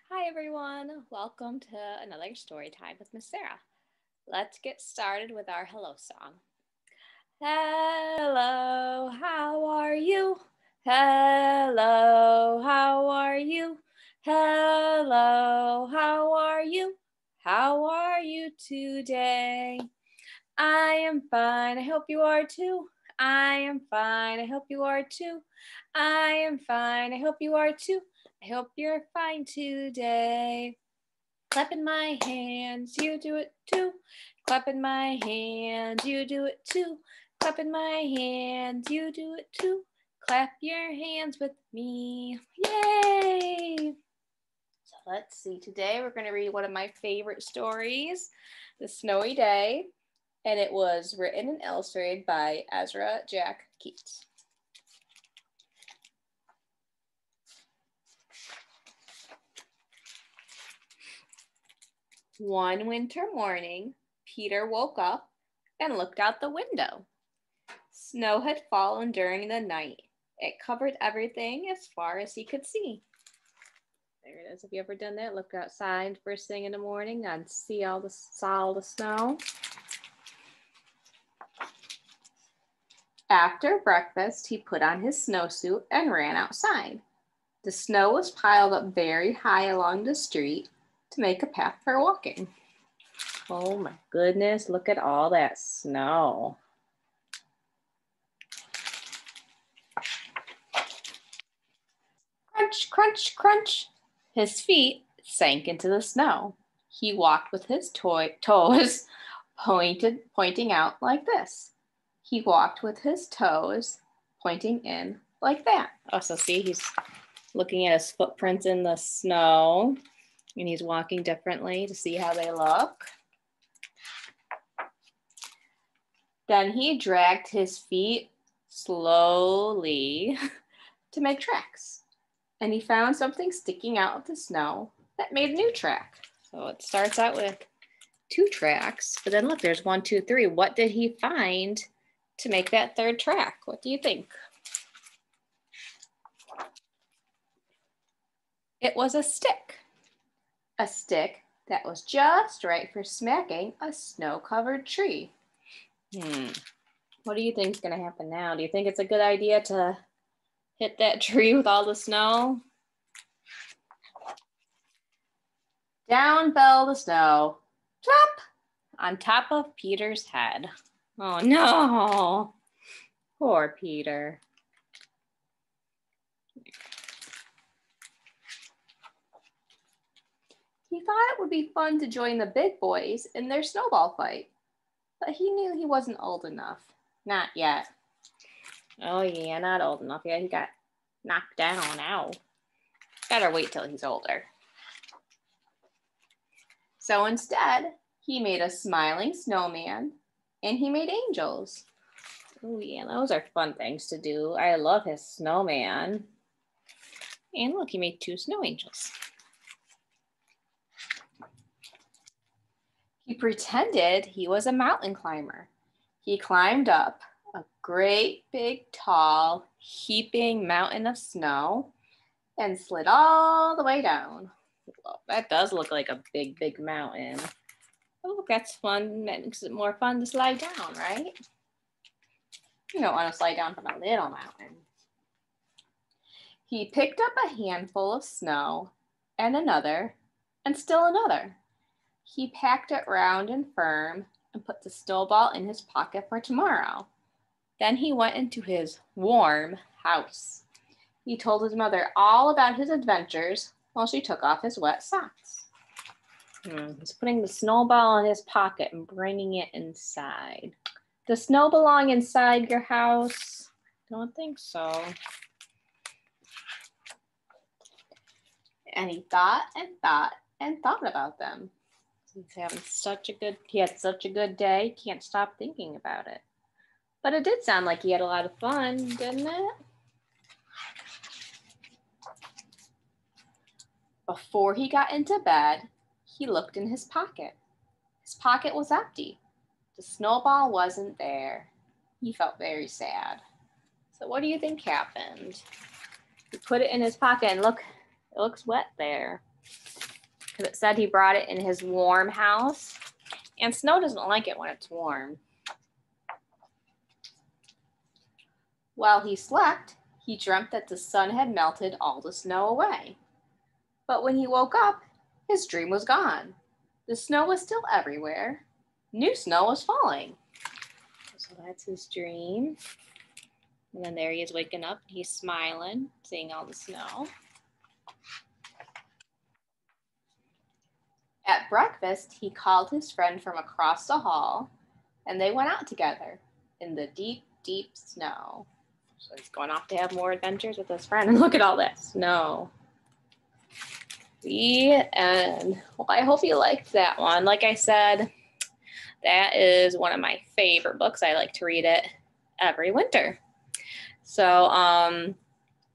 Hi everyone, welcome to another story time with Miss Sarah. Let's get started with our hello song. Hello, how are you? Hello, how are you? Hello, how are you? How are you today? I am fine, I hope you are too. I am fine, I hope you are too. I am fine, I hope you are too. I hope you're fine today. Clapping my hands, you do it too. Clapping my hands, you do it too. Clapping my hands, you do it too. Clap your hands with me. Yay! So let's see. Today we're going to read one of my favorite stories, The Snowy Day, and it was written and illustrated by Ezra Jack Keats. One winter morning, Peter woke up and looked out the window. Snow had fallen during the night. It covered everything as far as he could see. There it is. Have you ever done that? Look outside first thing in the morning and saw all the snow. After breakfast, he put on his snowsuit and ran outside. The snow was piled up very high along the street to make a path for walking. Oh my goodness, look at all that snow. Crunch, crunch, crunch. His feet sank into the snow. He walked with his toes pointing out like this. He walked with his toes pointing in like that. Oh, so see, he's looking at his footprints in the snow, and he's walking differently to see how they look. Then he dragged his feet slowly to make tracks. And he found something sticking out of the snow that made a new track. So it starts out with 2 tracks, but then look, there's 1, 2, 3. What did he find to make that third track? What do you think? It was a stick that was just right for smacking a snow-covered tree. What do you think is going to happen now? Do you think it's a good idea to hit that tree with all the snow? Down fell the snow, plop, on top of Peter's head. Oh no, poor Peter. He thought it would be fun to join the big boys in their snowball fight, but he knew he wasn't old enough. Not yet. Oh yeah, not old enough yet. He got knocked down now. Better wait till he's older. So instead, he made a smiling snowman and he made angels. Oh yeah, those are fun things to do. I love his snowman. And look, he made 2 snow angels. He pretended he was a mountain climber. He climbed up a great big tall heaping mountain of snow and slid all the way down. Well, that does look like a big, big mountain. Oh, that's fun. That makes it more fun to slide down, right? You don't want to slide down from a little mountain. He picked up a handful of snow and another and still another. He packed it round and firm and put the snowball in his pocket for tomorrow. Then he went into his warm house. He told his mother all about his adventures while she took off his wet socks. He's putting the snowball in his pocket and bringing it inside. Does snow belong inside your house? Don't think so. And he thought and thought and thought about them. He had such a good day, can't stop thinking about it. But it did sound like he had a lot of fun, didn't it? Before he got into bed, he looked in his pocket. His pocket was empty. The snowball wasn't there. He felt very sad. So what do you think happened? He put it in his pocket and look, it looks wet there. because it said he brought it in his warm house, and snow doesn't like it when it's warm. While he slept, he dreamt that the sun had melted all the snow away. But when he woke up, his dream was gone. The snow was still everywhere. New snow was falling. So that's his dream. And then there he is waking up. He's smiling, seeing all the snow. At breakfast, he called his friend from across the hall, and they went out together in the deep, deep snow. So he's going off to have more adventures with his friend. And look at all that snow. The end. Well, I hope you liked that one. Like I said, that is one of my favorite books. I like to read it every winter. So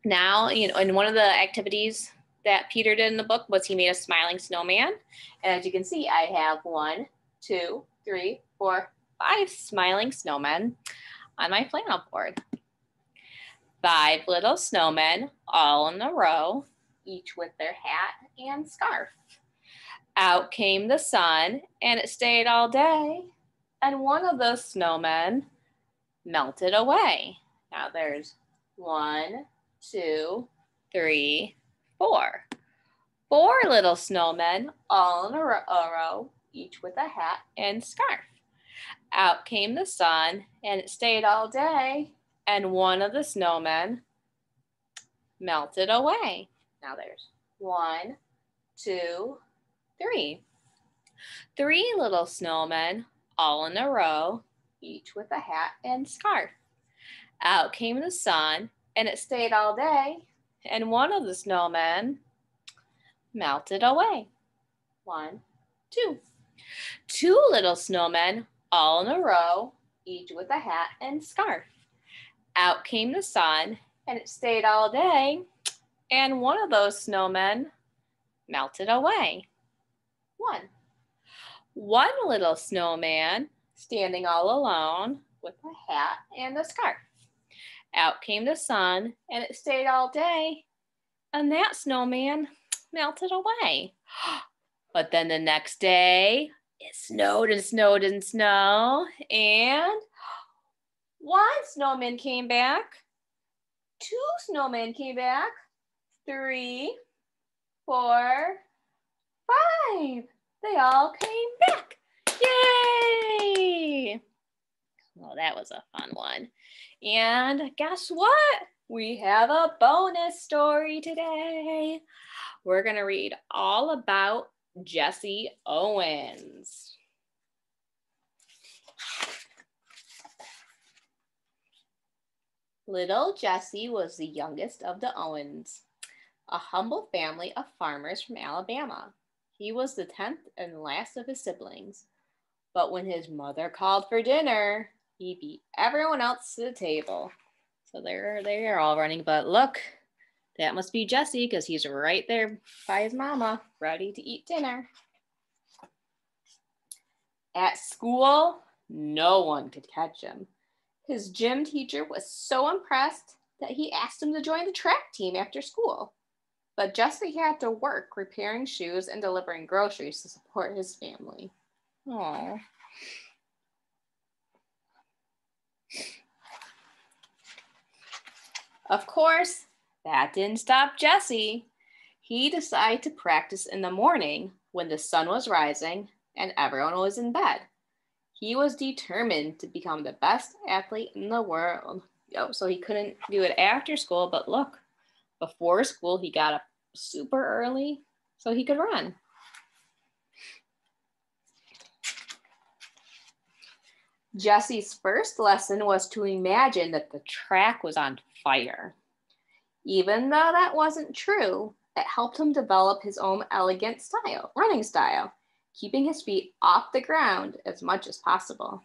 now, and one of the activities that Peter did in the book was he made a smiling snowman. And as you can see, I have 1, 2, 3, 4, 5 smiling snowmen on my flannel board. 5 little snowmen all in a row, each with their hat and scarf. Out came the sun, and it stayed all day, and one of those snowmen melted away. Now there's 1, 2, 3, 4. 4 little snowmen all in a row, each with a hat and scarf. Out came the sun, and it stayed all day, and one of the snowmen melted away. Now there's 1, 2, 3. 3 little snowmen all in a row, each with a hat and scarf. Out came the sun, and it stayed all day, and one of the snowmen melted away. 1, 2. 2 little snowmen all in a row, each with a hat and scarf. Out came the sun, and it stayed all day, and one of those snowmen melted away. 1. 1 little snowman standing all alone with a hat and a scarf. Out came the sun, and it stayed all day, and that snowman melted away. But then the next day, it snowed and snowed and snowed, and 1 snowman came back, 2 snowmen came back, 3, 4, 5. They all came back. Yay! Well, that was a fun one. And guess what? We have a bonus story today. We're going to read all about Jessie Owens. Little Jessie was the youngest of the Owens, a humble family of farmers from Alabama. He was the 10th and last of his siblings. But when his mother called for dinner, he beat everyone else to the table. So they're all running, but look, that must be Jessie because he's right there by his mama, ready to eat dinner. At school, no one could catch him. His gym teacher was so impressed that he asked him to join the track team after school. But Jessie had to work repairing shoes and delivering groceries to support his family. Aww. Of course, that didn't stop Jessie. He decided to practice in the morning when the sun was rising and everyone was in bed. He was determined to become the best athlete in the world. So he couldn't do it after school, but look, before school, he got up super early so he could run. Jessie's first lesson was to imagine that the track was on fire. Even though that wasn't true, it helped him develop his own elegant running style, keeping his feet off the ground as much as possible.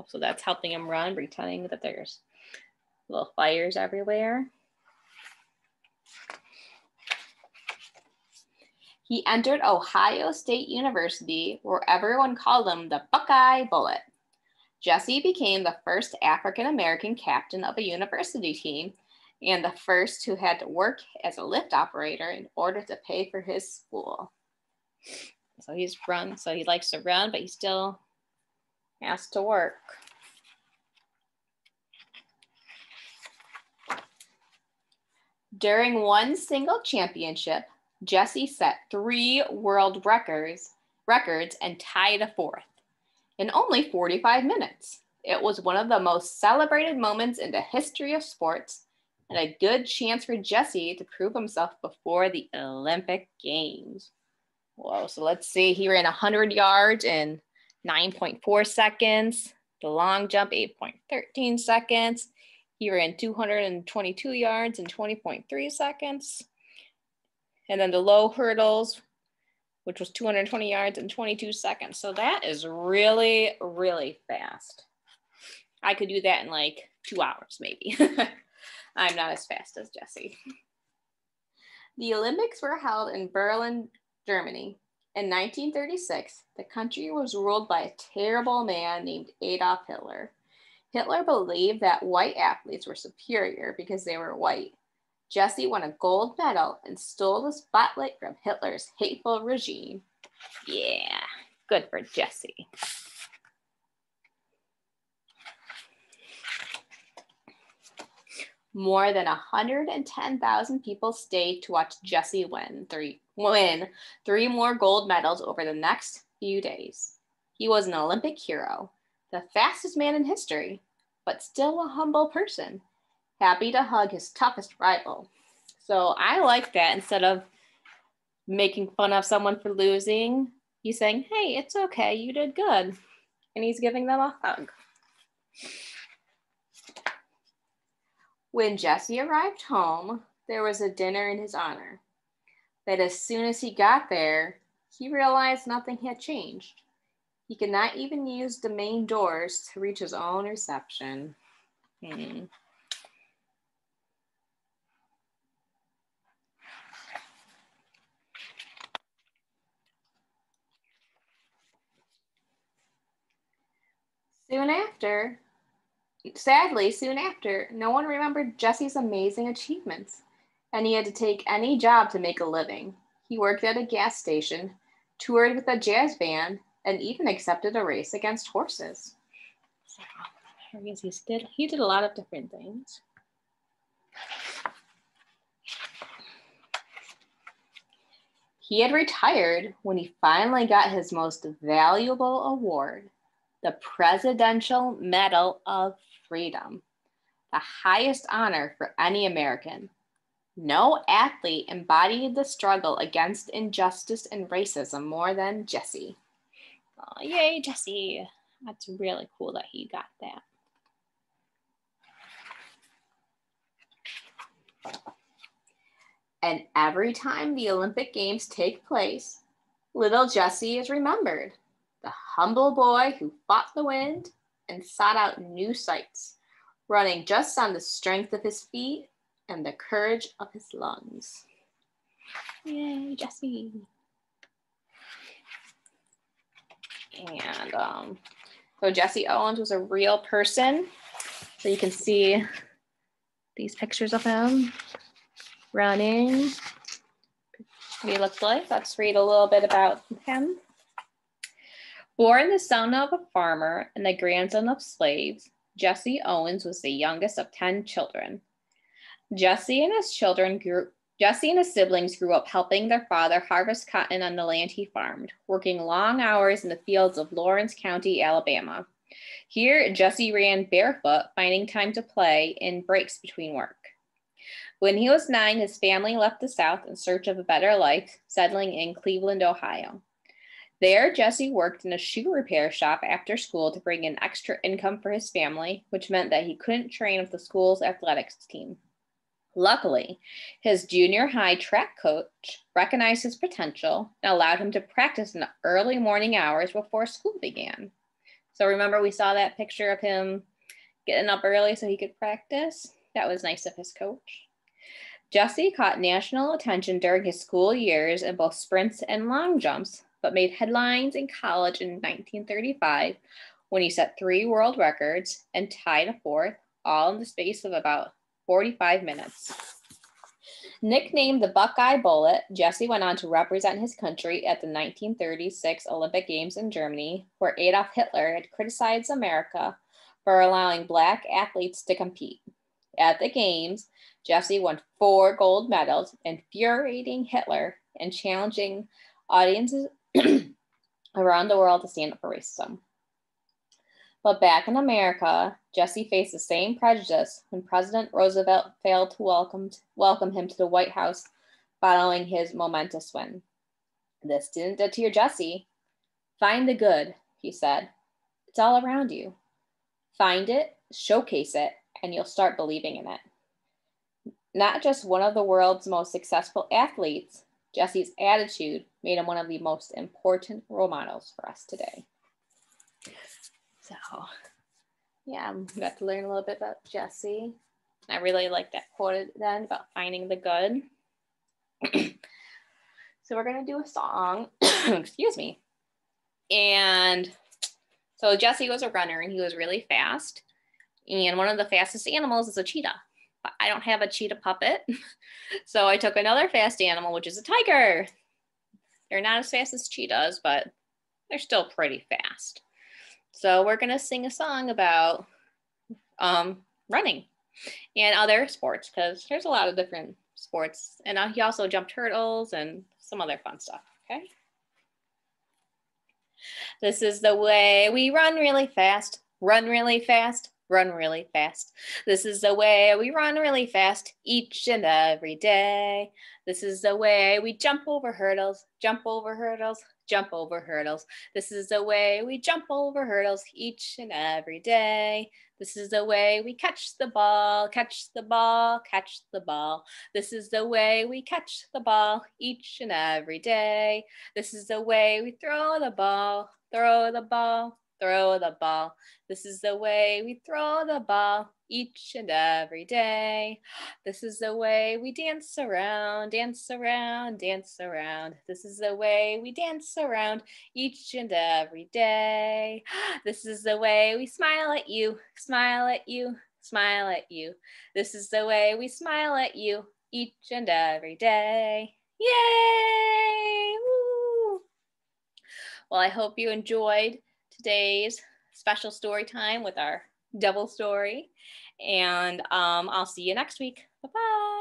So that's helping him run, pretending that there's little fires everywhere. He entered Ohio State University, where everyone called him the Buckeye Bullet. Jessie became the first African-American captain of a university team and the first who had to work as a lift operator in order to pay for his school. So he likes to run, but he still has to work. During one single championship, Jessie set 3 world records and tied a 4th in only 45 minutes. It was one of the most celebrated moments in the history of sports and a good chance for Jessie to prove himself before the Olympic Games. Whoa, so let's see. He ran 100 yards in 9.4 seconds. The long jump, 8.13 seconds. He ran 222 yards in 20.3 seconds. And then the low hurdles, which was 220 yards in 22 seconds. So that is really, really fast. I could do that in like 2 hours, maybe. I'm not as fast as Jessie. The Olympics were held in Berlin, Germany. In 1936, the country was ruled by a terrible man named Adolf Hitler. Hitler believed that white athletes were superior because they were white. Jessie won a gold medal and stole the spotlight from Hitler's hateful regime. Yeah, good for Jessie. More than 110,000 people stayed to watch Jessie win 3 more gold medals over the next few days. He was an Olympic hero, the fastest man in history, but still a humble person, happy to hug his toughest rival. So I like that. Instead of making fun of someone for losing, he's saying, hey, it's okay, you did good. And he's giving them a hug. When Jessie arrived home, there was a dinner in his honor. But as soon as he got there, he realized nothing had changed. He could not even use the main doors to reach his own reception. Sadly, soon after, no one remembered Jessie's amazing achievements, and he had to take any job to make a living. He worked at a gas station, toured with a jazz band, and even accepted a race against horses. So, he did a lot of different things. He had retired when he finally got his most valuable award, the Presidential Medal of Freedom, the highest honor for any American. No athlete embodied the struggle against injustice and racism more than Jessie. Oh, yay, Jessie. That's really cool that he got that. And every time the Olympic Games take place, little Jessie is remembered, the humble boy who fought the wind and sought out new sights, running just on the strength of his feet and the courage of his lungs. Yay, Jessie. And so Jessie Owens was a real person. So you can see these pictures of him running. What he looked like. Let's read a little bit about him. Born the son of a farmer and the grandson of slaves, Jessie Owens was the youngest of 10 children. Jessie and his siblings grew up helping their father harvest cotton on the land he farmed, working long hours in the fields of Lawrence County, Alabama. Here, Jessie ran barefoot, finding time to play in breaks between work. When he was 9, his family left the South in search of a better life, settling in Cleveland, Ohio. There, Jessie worked in a shoe repair shop after school to bring in extra income for his family, which meant that he couldn't train with the school's athletics team. Luckily, his junior high track coach recognized his potential and allowed him to practice in the early morning hours before school began. So remember, we saw that picture of him getting up early so he could practice? That was nice of his coach. Jessie caught national attention during his school years in both sprints and long jumps, but made headlines in college in 1935 when he set 3 world records and tied a 4th, all in the space of about 45 minutes. Nicknamed the Buckeye Bullet, Jessie went on to represent his country at the 1936 Olympic Games in Germany, where Adolf Hitler had criticized America for allowing Black athletes to compete. At the Games, Jessie won 4 gold medals, infuriating Hitler and challenging audiences around the world to stand up for racism. But back in America, Jessie faced the same prejudice when President Roosevelt failed to welcome him to the White House following his momentous win. This didn't deter Jessie. Find the good, he said. It's all around you. Find it, showcase it, and you'll start believing in it. Not just one of the world's most successful athletes, Jessie's attitude made him one of the most important role models for us today. So, yeah, I got to learn a little bit about Jessie. I really like that quote then about finding the good. So we're going to do a song. Excuse me. And so Jessie was a runner and he was really fast. And one of the fastest animals is a cheetah. But I don't have a cheetah puppet. So I took another fast animal, which is a tiger. They're not as fast as cheetahs, but they're still pretty fast. So we're going to sing a song about running and other sports, because there's a lot of different sports. And he also jumped hurdles and some other fun stuff, okay? This is the way we run really fast, run really fast, run really fast. This is the way we run really fast each and every day. This is the way we jump over hurdles, jump over hurdles, jump over hurdles. This is the way we jump over hurdles each and every day. This is the way we catch the ball, catch the ball, catch the ball. This is the way we catch the ball each and every day. This is the way we throw the ball, throw the ball, throw the ball. This is the way we throw the ball each and every day. This is the way we dance around, dance around, dance around. This is the way we dance around each and every day. This is the way we smile at you, smile at you, smile at you. This is the way we smile at you each and every day. Yay! Woo! Well, I hope you enjoyed today's special story time with our double story. And I'll see you next week. Bye-bye.